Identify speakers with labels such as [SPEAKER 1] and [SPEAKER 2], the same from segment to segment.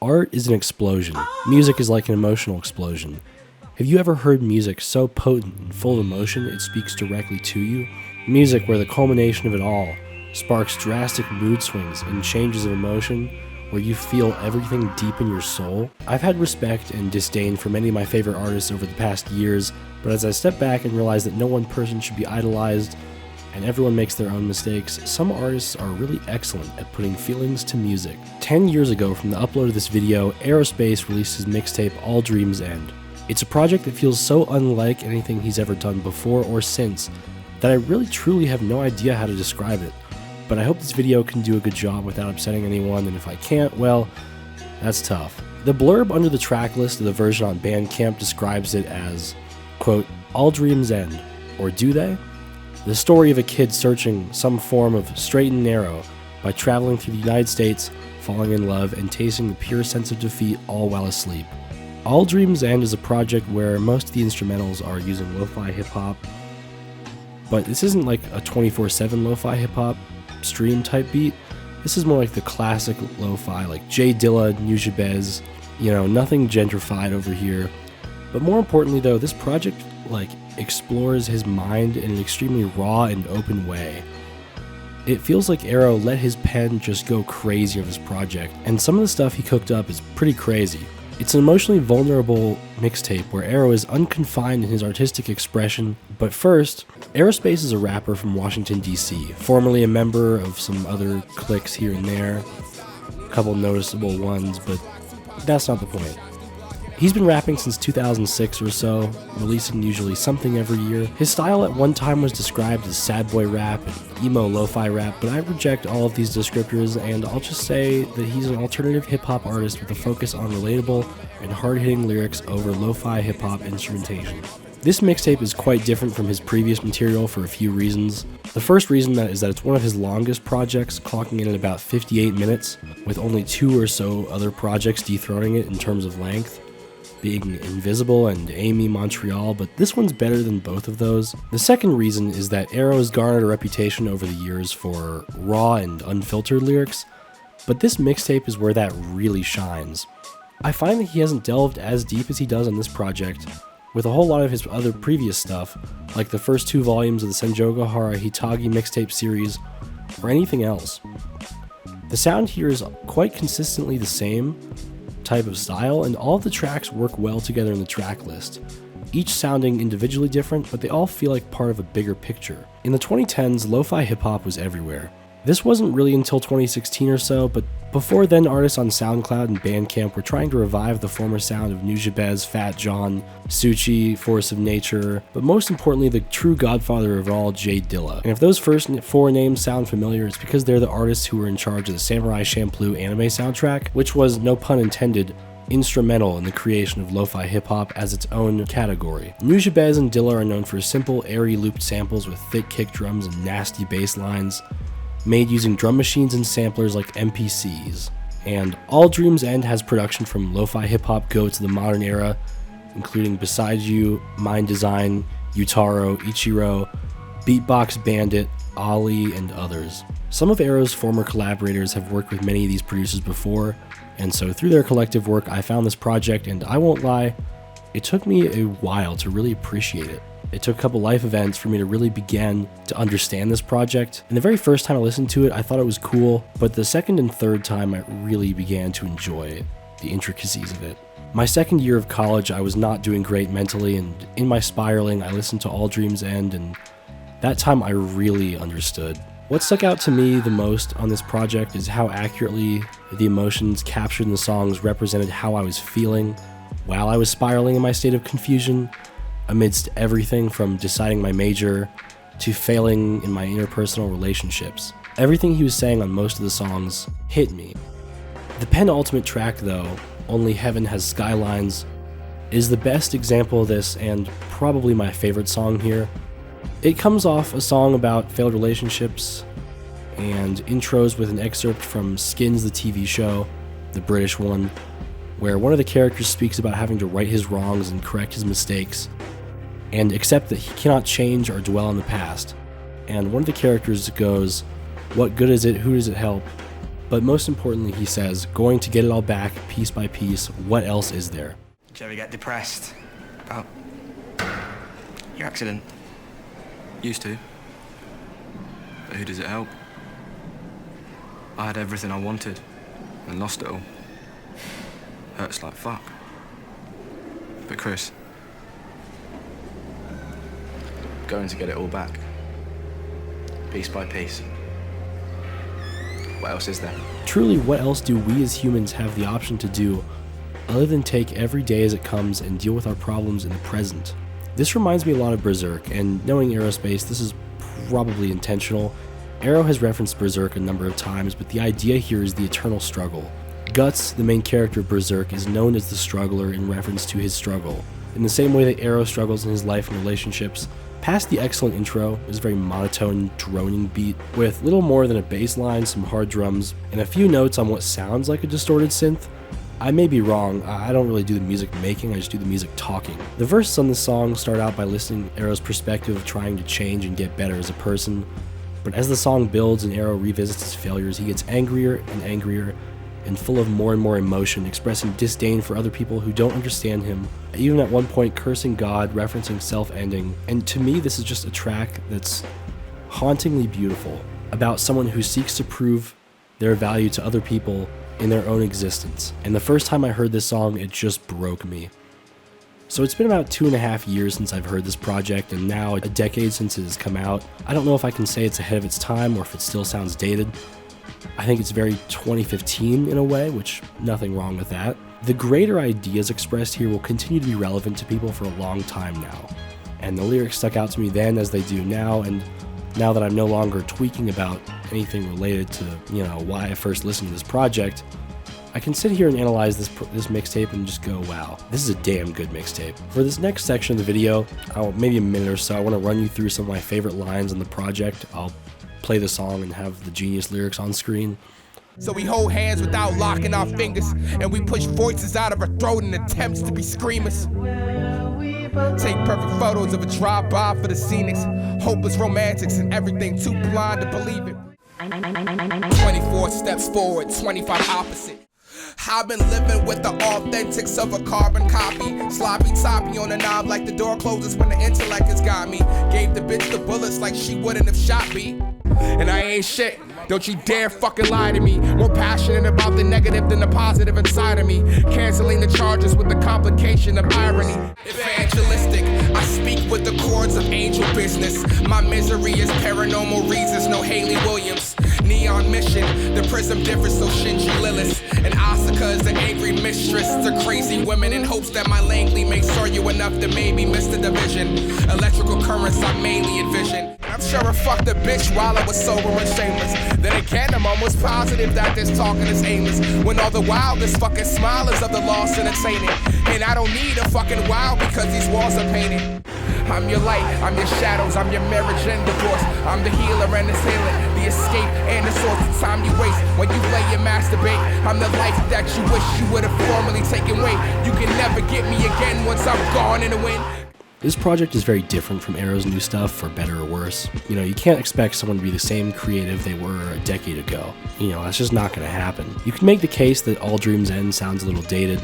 [SPEAKER 1] Art is an explosion. Music is like an emotional explosion. Have you ever heard music so potent and full of emotion it speaks directly to you? Music where the culmination of it all sparks drastic mood swings and changes of emotion where you feel everything deep in your soul? I've had respect and disdain for many of my favorite artists over the past years, but as I step back and realize that no one person should be idolized and everyone makes their own mistakes, some artists are really excellent at putting feelings to music. 10 years ago from the upload of this video, Airospace released his mixtape All Dreams End. It's a project that feels so unlike anything he's ever done before or since that I really truly have no idea how to describe it. But I hope this video can do a good job without upsetting anyone, and if I can't, well, that's tough. The blurb under the track list of the version on Bandcamp describes it as, quote, all dreams end, or do they? The story of a kid searching some form of straight and narrow by traveling through the United States, falling in love, and tasting the pure sense of defeat all while asleep. All Dreams End is a project where most of the instrumentals are using lo-fi hip-hop, but this isn't like a 24/7 lo-fi hip-hop stream type beat. This is more like the classic lo-fi, like J Dilla and Nujabes, nothing gentrified over here. But more importantly though, this project explores his mind in an extremely raw and open way. It feels like Aero let his pen just go crazy on this project, and some of the stuff he cooked up is pretty crazy. It's an emotionally vulnerable mixtape where Aero is unconfined in his artistic expression, but first, Airospace is a rapper from Washington, D.C., formerly a member of some other cliques here and there, a couple noticeable ones, but that's not the point. He's been rapping since 2006 or so, releasing usually something every year. His style at one time was described as sad boy rap and emo lo-fi rap, but I reject all of these descriptors, and I'll just say that he's an alternative hip-hop artist with a focus on relatable and hard-hitting lyrics over lo-fi hip-hop instrumentation. This mixtape is quite different from his previous material for a few reasons. The first reason is that it's one of his longest projects, clocking in at about 58 minutes, with only 2 or so other projects dethroning it in terms of length, being Invisible and Amy Montreal, but this one's better than both of those. The second reason is that Aero has garnered a reputation over the years for raw and unfiltered lyrics, but this mixtape is where that really shines. I find that he hasn't delved as deep as he does on this project, with a whole lot of his other previous stuff, like the first 2 volumes of the Senjoga Hara Hitagi mixtape series, or anything else. The sound here is quite consistently the same type of style, and all of the tracks work well together in the track list, each sounding individually different, but they all feel like part of a bigger picture. In the 2010s, lo-fi hip-hop was everywhere. This wasn't really until 2016 or so, but before then artists on SoundCloud and Bandcamp were trying to revive the former sound of Nujabes, Fat John, Tsutchie, Force of Nature, but most importantly the true godfather of all, J Dilla. And if those first 4 names sound familiar, it's because they're the artists who were in charge of the Samurai Champloo anime soundtrack, which was, no pun intended, instrumental in the creation of lo-fi hip-hop as its own category. Nujabes and Dilla are known for simple, airy looped samples with thick kick drums and nasty bass lines, made using drum machines and samplers like MPCs. And All Dreams End has production from lo-fi hip-hop go to the modern era, including Beside You, Mind Design, Utaro, Ichiro, Beatbox Bandit, Ali, and others. Some of Aero's former collaborators have worked with many of these producers before, and so through their collective work I found this project, and I won't lie, it took me a while to really appreciate it. It took a couple life events for me to really begin to understand this project, and the very first time I listened to it I thought it was cool, but the second and third time I really began to enjoy the intricacies of it. My second year of college I was not doing great mentally, and in my spiraling I listened to All Dreams End, and that time I really understood. What stuck out to me the most on this project is how accurately the emotions captured in the songs represented how I was feeling while I was spiraling in my state of confusion, amidst everything from deciding my major to failing in my interpersonal relationships. Everything he was saying on most of the songs hit me. The penultimate track though, Only Heaven Has Skylines, is the best example of this and probably my favorite song here. It comes off a song about failed relationships and intros with an excerpt from Skins, the TV show, the British one, where one of the characters speaks about having to right his wrongs and correct his mistakes, and accept that he cannot change or dwell on the past. And one of the characters goes, What good is it? Who does it help? But most importantly, he says, going to get it all back piece by piece. What else is there?
[SPEAKER 2] Did you ever get depressed about your accident?
[SPEAKER 3] Used to. But who does it help? I had everything I wanted and lost it all. Hurts like fuck. But Chris, going to get it all back, piece by piece. What else is there?
[SPEAKER 1] Truly, what else do we as humans have the option to do other than take every day as it comes and deal with our problems in the present? This reminds me a lot of Berserk, and knowing Aerospace, this is probably intentional. Aero has referenced Berserk a number of times, but the idea here is the eternal struggle. Guts, the main character of Berserk, is known as the struggler in reference to his struggle. In the same way that Aero struggles in his life and relationships, past the excellent intro is a very monotone, droning beat with little more than a bass line, some hard drums, and a few notes on what sounds like a distorted synth. I may be wrong, I don't really do the music making, I just do the music talking. The verses on this song start out by listening to Aero's perspective of trying to change and get better as a person, but as the song builds and Aero revisits his failures, he gets angrier and angrier and full of more and more emotion, expressing disdain for other people who don't understand him, even at one point cursing God, referencing self-ending. And to me, this is just a track that's hauntingly beautiful, about someone who seeks to prove their value to other people in their own existence. And the first time I heard this song, it just broke me. So it's been about 2.5 years since I've heard this project, and now a decade since it has come out. I don't know if I can say it's ahead of its time or if it still sounds dated. I think it's very 2015 in a way, which nothing wrong with that. The greater ideas expressed here will continue to be relevant to people for a long time now. And the lyrics stuck out to me then as they do now, and now that I'm no longer tweaking about anything related to, why I first listened to this project, I can sit here and analyze this mixtape and just go, wow, this is a damn good mixtape. For this next section of the video, maybe a minute or so, I want to run you through some of my favorite lines on the project. I'll play the song and have the genius lyrics on screen.
[SPEAKER 4] So we hold hands without locking our fingers, and we push voices out of our throat in attempts to be screamers. Take perfect photos of a drive-by for the scenics, hopeless romantics and everything too blind to believe it. 24 steps forward, 25 opposite. I've been living with the authentics of a carbon copy. Sloppy toppy on the knob like the door closes when the intellect has got me. Gave the bitch the bullets like she wouldn't have shot me. And I ain't shit, don't you dare fucking lie to me. More passionate about the negative than the positive inside of me. Canceling the charges with the complication of irony. Evangelistic, I speak with the chords of angel business. My misery is paranormal reasons, no Haley Williams. Neon mission, the prism differs, so Shinji Lilith. And Asuka is the angry mistress to crazy women in hopes that my Langley may soar you enough to maybe miss the division. Electrical currents I mainly envision. I'm sure I fucked a bitch while I was sober and shameless. Then again, I'm almost positive that this talking is aimless, when all the while this fucking smile is of the lost entertaining. And I don't need a fucking wow because these walls are painted. I'm your light, I'm your shadows, I'm your marriage and divorce. I'm the healer and the assailant, the escape and the source of time you waste when you lay and masturbate. I'm the life that you wish you would have formerly taken away. You can never get me again once I'm gone in the wind.
[SPEAKER 1] This project is very different from Aero's new stuff, for better or worse. You can't expect someone to be the same creative they were a decade ago. That's just not going to happen. You can make the case that All Dreams End sounds a little dated,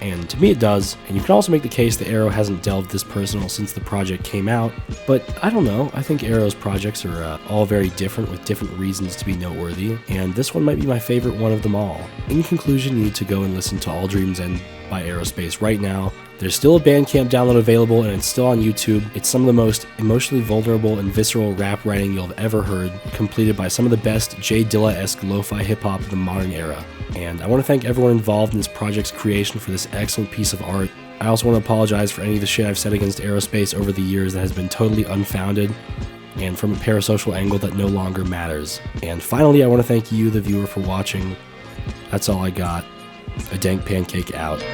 [SPEAKER 1] and to me it does, and you can also make the case that Aero hasn't delved this personal since the project came out, but I don't know, I think Aero's projects are all very different with different reasons to be noteworthy, and this one might be my favorite one of them all. In conclusion, you need to go and listen to All Dreams End by Aerospace right now. There's still a Bandcamp download available, and it's still on YouTube. It's some of the most emotionally vulnerable and visceral rap writing you'll have ever heard, completed by some of the best J Dilla-esque lo-fi hip-hop of the modern era. And I want to thank everyone involved in this project's creation for this excellent piece of art. I also want to apologize for any of the shit I've said against Aerospace over the years that has been totally unfounded, and from a parasocial angle that no longer matters. And finally, I want to thank you, the viewer, for watching. That's all I got. A dank pancake out.